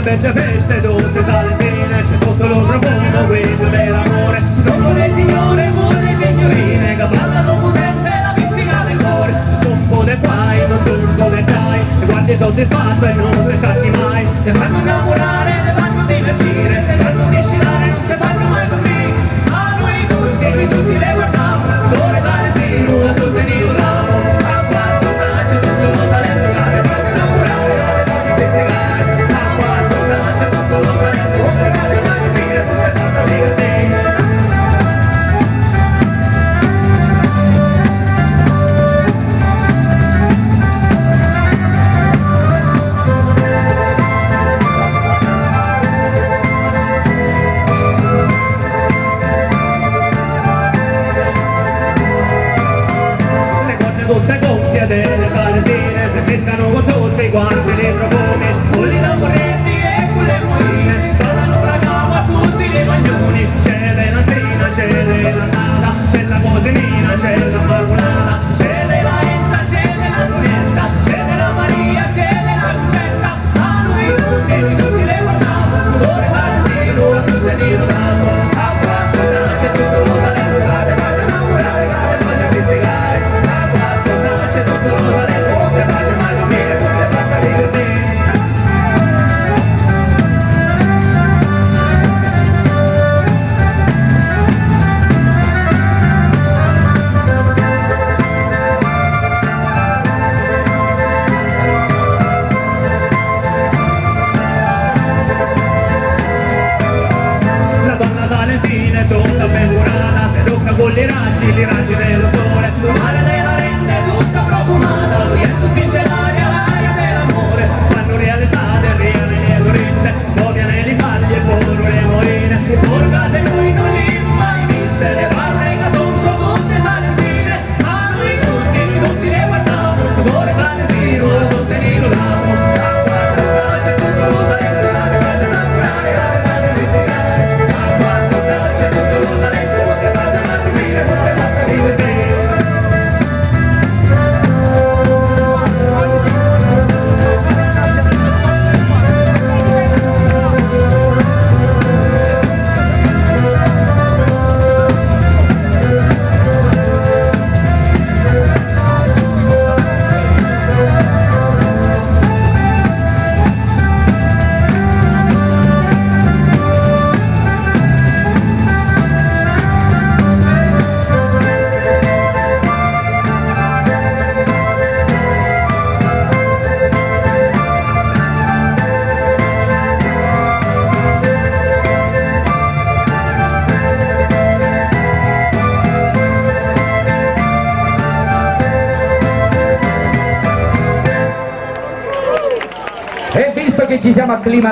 belle feste, tutte salentine, c'è tutto lo profumo, quello dell'amore. Sono le signore, pure le signorine, che ballano potente la pizzica del cuore. Non come fai, non sono come dai, e guardi soddisfatto e non pensarti mai. Ti fanno innamorare, ti fanno divertire, ti fanno discilare, non ti fanno mai dormire. A noi tutti le guardiamo, sole salentino, a tutte ne urlamo. Acqua sopra, c'è tutto lo talento, che fate innamorare, che fate pizzicare. Acqua sopra, c'è tutto lo talento, che fate mai dormire, tutte fatte divertire. Tutte gonfie delle salentine si pescano con tutti quanti le profumi, con i tamburetti e con le moine, ballano la cava a tutti i bagnoni. C'è l'Enanzina, c'è l'Annata, c'è la Cosimina, c'è la Marmonata, c'è la Enza, c'è la Lunietta, c'è la Maria, c'è la Lucetta. A noi tutti le guardiamo, sudore salentino, a tutte ne rodato. Acqua sopra, c'è tutto lo talento, fate innamorare, fate voglio pizzicare. C'è tutto lo talento, non ti faccio mai dormire, non ti faccio divertire. La donna salentina è tutta ben curata, se tocca con i raggi dello sole, il mare della rende tutta profumata, lo vento spinge l'aria dell'amore, fanno realizzate le corrisse, copia nelle paglie e poi le moine, e poi case noi non li mai viste, le parre che sono tutte salentine. A noi tutti le guardiamo, sudore salentino, tutte ne rodiamo. Acqua sopra, c'è tutto lo talento, che fate innamorare, che fate pizzicare. Acqua sopra, c'è tutto lo talento, che fate mai dormire, che fate divertire. E visto che ci siamo acclimatati